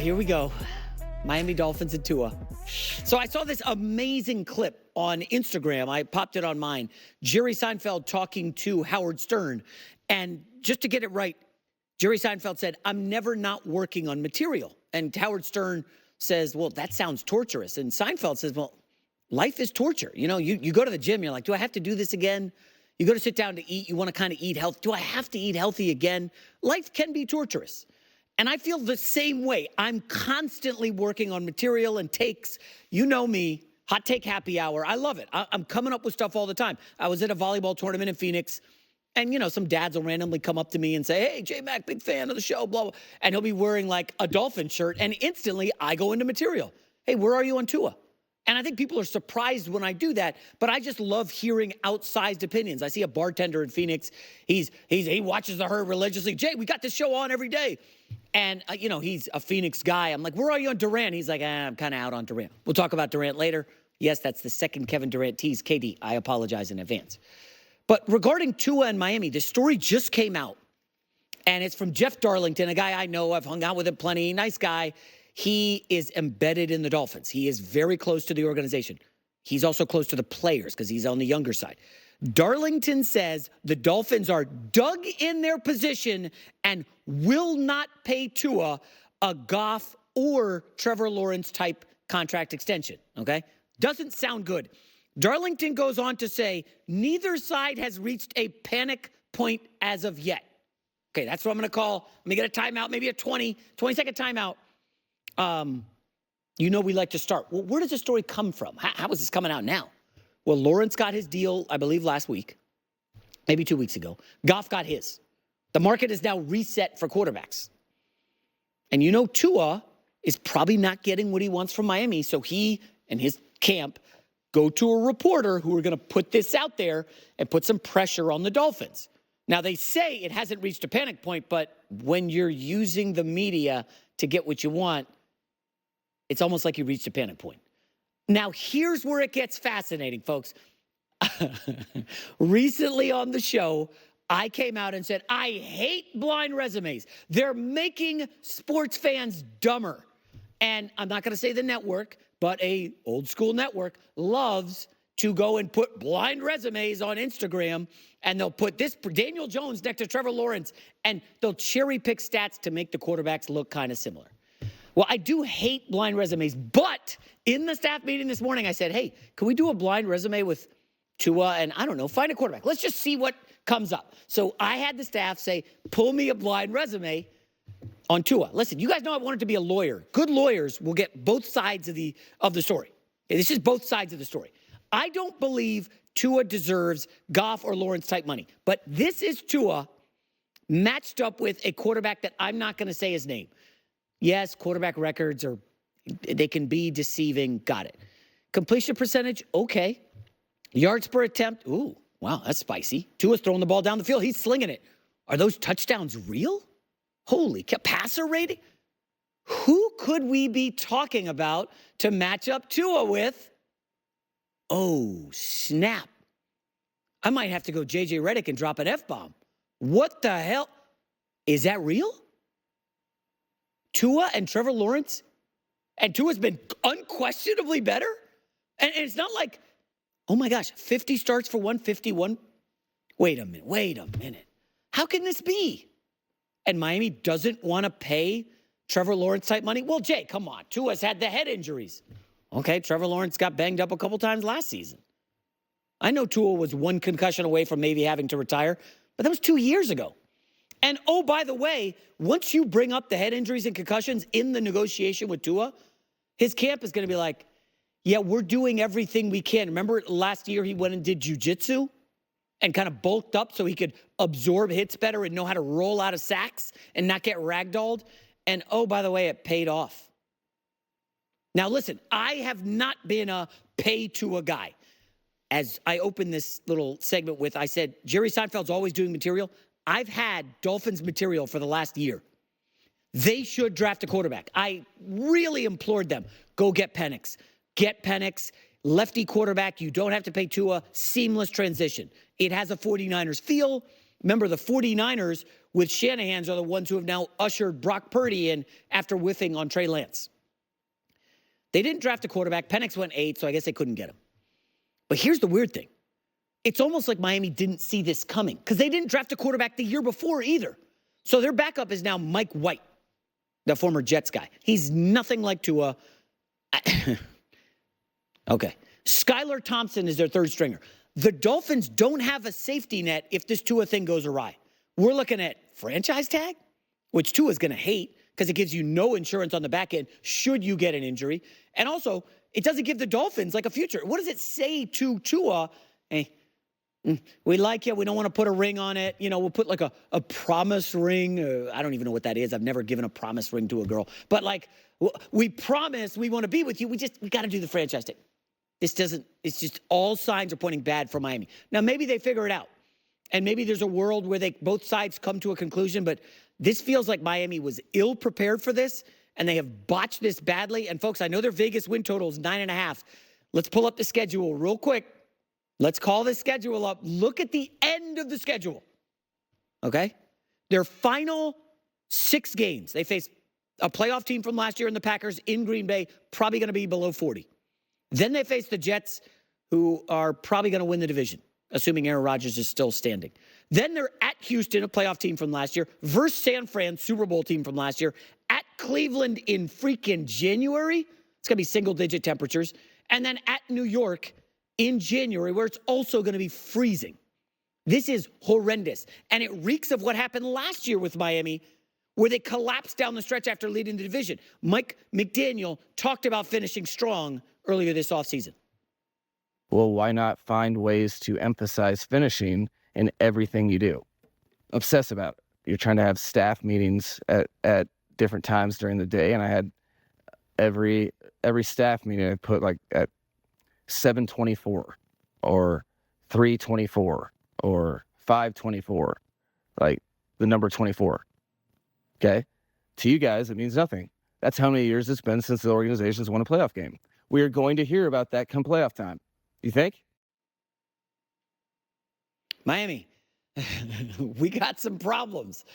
Here we go. Miami Dolphins and Tua. So I saw this amazing clip on Instagram. I popped it on mine. Jerry Seinfeld talking to Howard Stern. And just to get it right, Jerry Seinfeld said, "I'm never not working on material." And Howard Stern says, "Well, that sounds torturous." And Seinfeld says, "Well, life is torture. You know, you go to the gym, you're like, do I have to do this again? You go to sit down to eat, you want to kind of eat healthy. Do I have to eat healthy again? Life can be torturous." And I feel the same way. I'm constantly working on material and takes. You know me, hot take happy hour. I love it. I'm coming up with stuff all the time. I was at a volleyball tournament in Phoenix, and, you know, some dads will randomly come up to me and say, "Hey, J-Mac, big fan of the show, blah, blah." And he'll be wearing like a Dolphin shirt, and instantly I go into material. "Hey, where are you on Tua?" And I think people are surprised when I do that, but I just love hearing outsized opinions. I see a bartender in Phoenix. He watches the Herd religiously. "Jay, we got this show on every day." And, you know, he's a Phoenix guy. I'm like, "Where are you on Durant?" He's like, "I'm kind of out on Durant." We'll talk about Durant later. Yes, that's the second Kevin Durant tease. KD, I apologize in advance. But regarding Tua and Miami, the story just came out. And it's from Jeff Darlington, a guy I know. I've hung out with him plenty. Nice guy. He is embedded in the Dolphins. He is very close to the organization. He's also close to the players because he's on the younger side. Darlington says the Dolphins are dug in their position and will not pay Tua a Goff or Trevor Lawrence type contract extension, okay? Doesn't sound good. Darlington goes on to say neither side has reached a panic point as of yet. Okay, that's what I'm going to call. Let me get a timeout, maybe a 20-second timeout. You know we like to start. Well, where does this story come from? How is this coming out now? Well, Lawrence got his deal, I believe, last week, maybe 2 weeks ago. Goff got his. The market is now reset for quarterbacks. And you know Tua is probably not getting what he wants from Miami, so he and his camp go to a reporter who are going to put this out there and put some pressure on the Dolphins. Now, they say it hasn't reached a panic point, but when you're using the media to get what you want, it's almost like you reached a panic point. Now, here's where it gets fascinating, folks. Recently on the show, I came out and said, I hate blind resumes. They're making sports fans dumber. And I'm not going to say the network, but a old school network loves to go and put blind resumes on Instagram, and they'll put this Daniel Jones next to Trevor Lawrence, and they'll cherry pick stats to make the quarterbacks look kind of similar. Well, I do hate blind resumes, but in the staff meeting this morning, I said, hey, can we do a blind resume with Tua and, I don't know, find a quarterback. Let's just see what comes up. So I had the staff say, pull me a blind resume on Tua. Listen, you guys know I wanted to be a lawyer. Good lawyers will get both sides of the story. Okay, this is both sides of the story. I don't believe Tua deserves Goff or Lawrence type money, but this is Tua matched up with a quarterback that I'm not going to say his name. Yes, quarterback records they can be deceiving. Got it. Completion percentage, okay. Yards per attempt, ooh, wow, that's spicy. Tua's throwing the ball down the field. He's slinging it. Are those touchdowns real? Holy cow, passer rating? Who could we be talking about to match up Tua with? Oh, snap. I might have to go J.J. Redick and drop an F-bomb. What the hell? Is that real? Tua and Trevor Lawrence? And Tua's been unquestionably better? And it's not like, oh my gosh, 50 starts for 151. Wait a minute. How can this be? And Miami doesn't want to pay Trevor Lawrence type money? Well, Jay, come on. Tua's had the head injuries. Okay, Trevor Lawrence got banged up a couple times last season. I know Tua was one concussion away from maybe having to retire, but that was 2 years ago. And, oh, by the way, once you bring up the head injuries and concussions in the negotiation with Tua, his camp is going to be like, yeah, we're doing everything we can. Remember last year he went and did jiu-jitsu and kind of bulked up so he could absorb hits better and know how to roll out of sacks and not get ragdolled? And, oh, by the way, it paid off. Now, listen, I have not been a pay Tua guy. As I opened this little segment with, I said, Jerry Seinfeld's always doing material. I've had Dolphins material for the last year. They should draft a quarterback. I really implored them, go get Penix. Get Penix, lefty quarterback. You don't have to pay Tua. Seamless transition. It has a 49ers feel. Remember, the 49ers with Shanahan's are the ones who have now ushered Brock Purdy in after whiffing on Trey Lance. They didn't draft a quarterback. Penix went 8, so I guess they couldn't get him. But here's the weird thing. It's almost like Miami didn't see this coming because they didn't draft a quarterback the year before either. So their backup is now Mike White, the former Jets guy. He's nothing like Tua. Okay. Skylar Thompson is their third stringer. The Dolphins don't have a safety net if this Tua thing goes awry. We're looking at franchise tag, which Tua's going to hate because it gives you no insurance on the back end should you get an injury. And also, it doesn't give the Dolphins like a future. What does it say to Tua? Hey, we like you. We don't want to put a ring on it. You know, we'll put like a promise ring. I don't even know what that is. I've never given a promise ring to a girl. But like, we promise we want to be with you. We got to do the franchise thing. It's just all signs are pointing bad for Miami. Now, maybe they figure it out. And maybe there's a world where both sides come to a conclusion. But this feels like Miami was ill prepared for this. And they have botched this badly. And folks, I know their Vegas win total is 9.5. Let's pull up the schedule real quick. Let's call this schedule up. Look at the end of the schedule. Okay? Their final 6 games. They face a playoff team from last year in the Packers in Green Bay, probably going to be below 40. Then they face the Jets, who are probably going to win the division, assuming Aaron Rodgers is still standing. Then they're at Houston, a playoff team from last year, versus San Fran, Super Bowl team from last year, at Cleveland in freaking January. It's going to be single-digit temperatures. And then at New York in January, where it's also going to be freezing. This is horrendous. And it reeks of what happened last year with Miami, where they collapsed down the stretch after leading the division. Mike McDaniel talked about finishing strong earlier this offseason. Well, why not find ways to emphasize finishing in everything you do? Obsess about it. You're trying to have staff meetings at different times during the day, and I had every staff meeting I put like at 7:24 or 3:24 or 5:24, like the number 24. Okay? To you guys, it means nothing. That's how many years it's been since the organization's won a playoff game. We are going to hear about that come playoff time. You think? Miami, we got some problems.